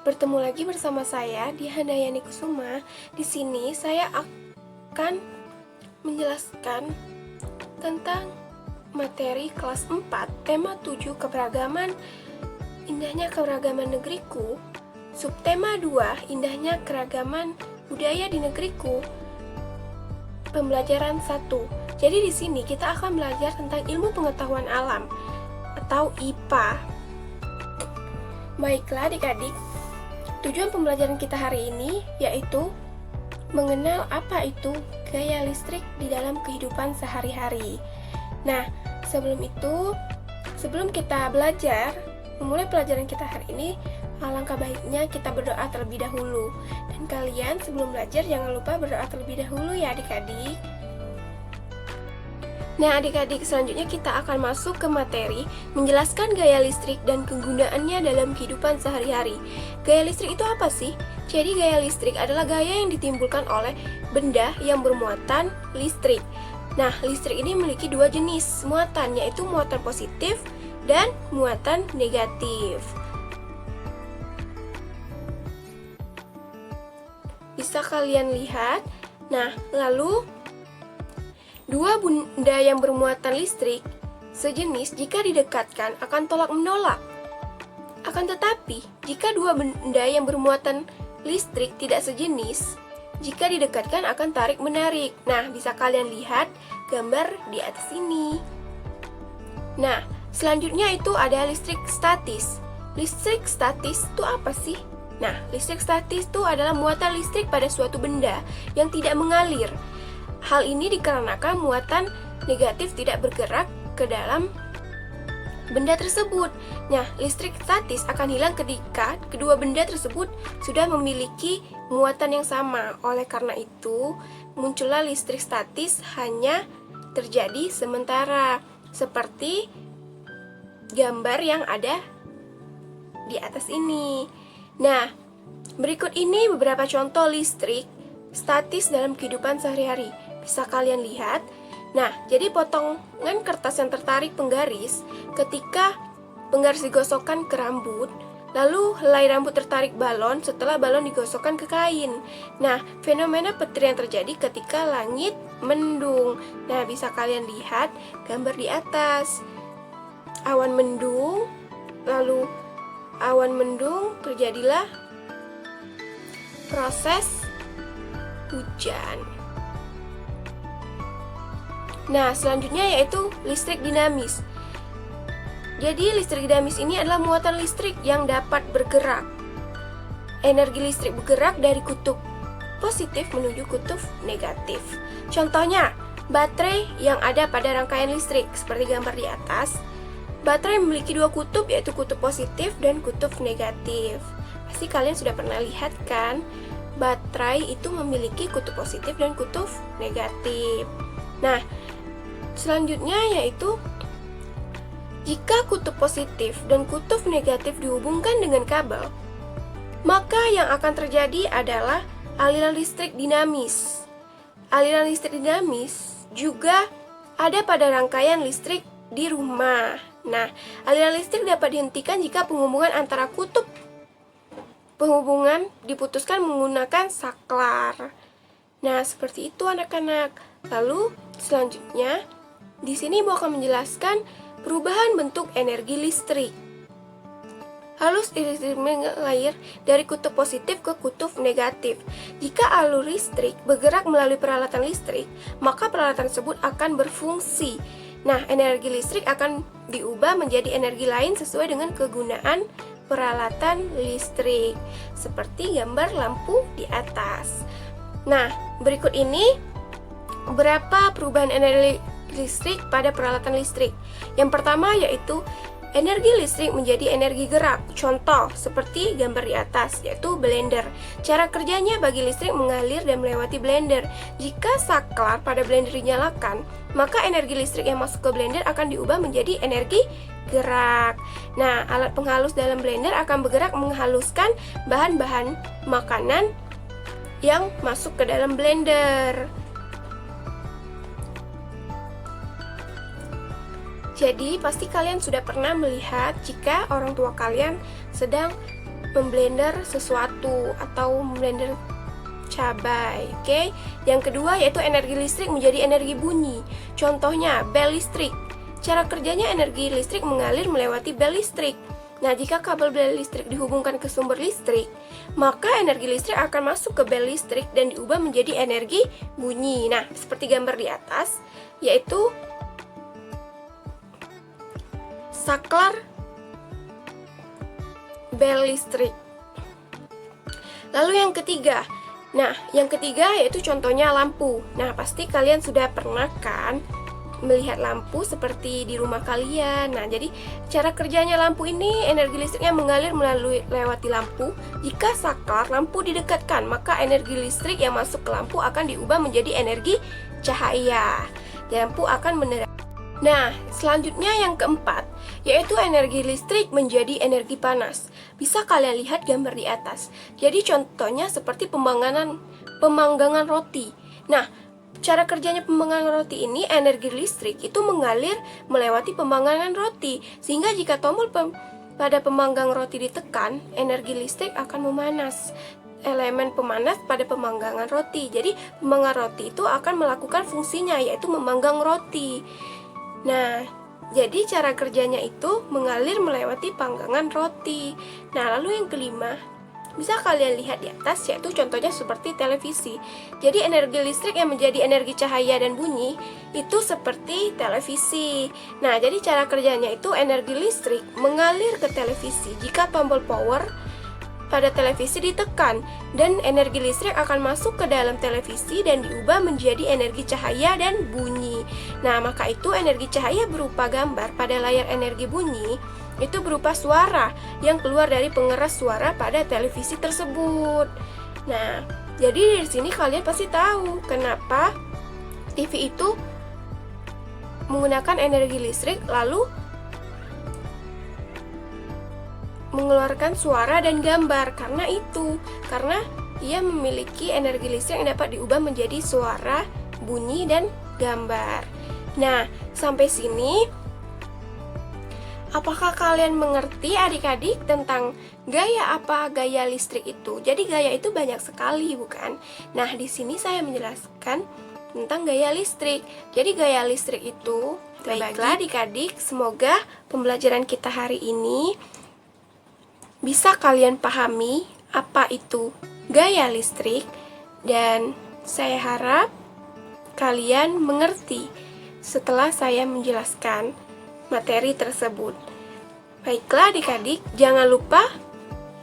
Bertemu lagi bersama saya di Handayani Kusuma. Di sini saya akan menjelaskan tentang materi kelas 4, tema 7 keberagaman, indahnya keberagaman negeriku. Subtema 2, indahnya keragaman budaya di negeriku. Pembelajaran 1. Jadi di sini kita akan belajar tentang ilmu pengetahuan alam atau IPA. Baiklah adik-adik, tujuan pembelajaran kita hari ini yaitu mengenal apa itu gaya listrik di dalam kehidupan sehari-hari. Nah, sebelum kita belajar, memulai pelajaran kita hari ini, alangkah baiknya kita berdoa terlebih dahulu. Dan kalian sebelum belajar jangan lupa berdoa terlebih dahulu ya adik-adik. Nah adik-adik, selanjutnya kita akan masuk ke materi menjelaskan gaya listrik dan kegunaannya dalam kehidupan sehari-hari. Gaya listrik itu apa sih? Jadi gaya listrik adalah gaya yang ditimbulkan oleh benda yang bermuatan listrik. Nah, listrik ini memiliki dua jenis muatan, yaitu muatan positif dan muatan negatif. Bisa kalian lihat. Nah, lalu dua benda yang bermuatan listrik sejenis jika didekatkan akan tolak-menolak. Akan tetapi, jika dua benda yang bermuatan listrik tidak sejenis, jika didekatkan akan tarik-menarik. Nah, bisa kalian lihat gambar di atas ini. Nah, selanjutnya itu ada listrik statis. Listrik statis itu apa sih? Nah, listrik statis itu adalah muatan listrik pada suatu benda yang tidak mengalir. Hal ini dikarenakan muatan negatif tidak bergerak ke dalam benda tersebut. Nah, listrik statis akan hilang ketika kedua benda tersebut sudah memiliki muatan yang sama. Oleh karena itu, muncullah listrik statis hanya terjadi sementara, seperti gambar yang ada di atas ini. Nah, berikut ini beberapa contoh listrik statis dalam kehidupan sehari-hari. Bisa kalian lihat. Nah, jadi potongan kertas yang tertarik penggaris, ketika penggaris digosokkan ke rambut, lalu helai rambut tertarik balon setelah balon digosokkan ke kain. Nah, fenomena petir yang terjadi ketika langit mendung. Nah, bisa kalian lihat gambar di atas. Awan mendung, lalu awan mendung terjadilah proses hujan. Nah, selanjutnya yaitu listrik dinamis. Jadi, listrik dinamis ini adalah muatan listrik yang dapat bergerak. Energi listrik bergerak dari kutub positif menuju kutub negatif. Contohnya, baterai yang ada pada rangkaian listrik, seperti gambar di atas. Baterai memiliki dua kutub, yaitu kutub positif dan kutub negatif. Pasti kalian sudah pernah lihat kan? Baterai itu memiliki kutub positif dan kutub negatif. Nah, selanjutnya yaitu jika kutub positif dan kutub negatif dihubungkan dengan kabel, maka yang akan terjadi adalah aliran listrik dinamis. Aliran listrik dinamis juga ada pada rangkaian listrik di rumah. Nah, aliran listrik dapat dihentikan jika penghubungan antara kutub penghubungan diputuskan menggunakan saklar. Nah, seperti itu anak-anak. Lalu selanjutnya di sini Ibu akan menjelaskan perubahan bentuk energi listrik. Arus listrik mengalir dari kutub positif ke kutub negatif. Jika alur listrik bergerak melalui peralatan listrik, maka peralatan tersebut akan berfungsi. Nah, energi listrik akan diubah menjadi energi lain sesuai dengan kegunaan peralatan listrik, seperti gambar lampu di atas. Nah, berikut ini beberapa perubahan energi listrik pada peralatan listrik. Yang pertama yaitu energi listrik menjadi energi gerak. Contoh seperti gambar di atas, yaitu blender. Cara kerjanya bagi listrik mengalir dan melewati blender. Jika saklar pada blender dinyalakan, maka energi listrik yang masuk ke blender akan diubah menjadi energi gerak. Nah, alat penghalus dalam blender akan bergerak menghaluskan bahan-bahan makanan yang masuk ke dalam blender. Jadi, pasti kalian sudah pernah melihat jika orang tua kalian sedang memblender sesuatu atau memblender cabai. Oke. Yang kedua yaitu energi listrik menjadi energi bunyi. Contohnya bel listrik. Cara kerjanya energi listrik mengalir melewati bel listrik. Nah, jika kabel bel listrik dihubungkan ke sumber listrik, maka energi listrik akan masuk ke bel listrik dan diubah menjadi energi bunyi. Nah, seperti gambar di atas, yaitu saklar bel listrik. Lalu yang ketiga. Nah, yang ketiga yaitu contohnya lampu. Nah, pasti kalian sudah pernah kan melihat lampu seperti di rumah kalian. Nah, jadi cara kerjanya lampu ini, energi listriknya mengalir lewati lampu. Jika saklar lampu didekatkan, maka energi listrik yang masuk ke lampu akan diubah menjadi energi cahaya. Lampu akan menerang. Nah, selanjutnya yang keempat, yaitu energi listrik menjadi energi panas. Bisa kalian lihat gambar di atas. Jadi contohnya seperti pemanggangan roti. Nah, cara kerjanya pemanggangan roti ini, energi listrik itu mengalir melewati pemanggangan roti. Sehingga jika tombol pada pemanggang roti ditekan, energi listrik akan memanas elemen pemanas pada pemanggangan roti. Jadi pemanggang roti itu akan melakukan fungsinya, yaitu memanggang roti. Nah, jadi cara kerjanya itu mengalir melewati panggangan roti. Nah, lalu yang kelima, bisa kalian lihat di atas, yaitu contohnya seperti televisi. Jadi energi listrik yang menjadi energi cahaya dan bunyi itu seperti televisi. Nah, jadi cara kerjanya itu energi listrik mengalir ke televisi jika tombol power pada televisi ditekan, dan energi listrik akan masuk ke dalam televisi dan diubah menjadi energi cahaya dan bunyi. Nah, maka itu energi cahaya berupa gambar pada layar, energi bunyi itu berupa suara yang keluar dari pengeras suara pada televisi tersebut. Nah, jadi dari sini kalian pasti tahu kenapa TV itu menggunakan energi listrik lalu mengeluarkan suara dan gambar. Karena ia memiliki energi listrik yang dapat diubah menjadi suara, bunyi, dan gambar. Nah, sampai sini apakah kalian mengerti adik-adik tentang gaya listrik itu? Jadi gaya itu banyak sekali, bukan? Nah, di sini saya menjelaskan tentang gaya listrik. Jadi gaya listrik itu, baiklah adik-adik, semoga pembelajaran kita hari ini bisa kalian pahami apa itu gaya listrik, dan saya harap kalian mengerti setelah saya menjelaskan materi tersebut. Baiklah adik-adik, jangan lupa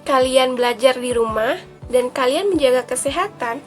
kalian belajar di rumah dan kalian menjaga kesehatan.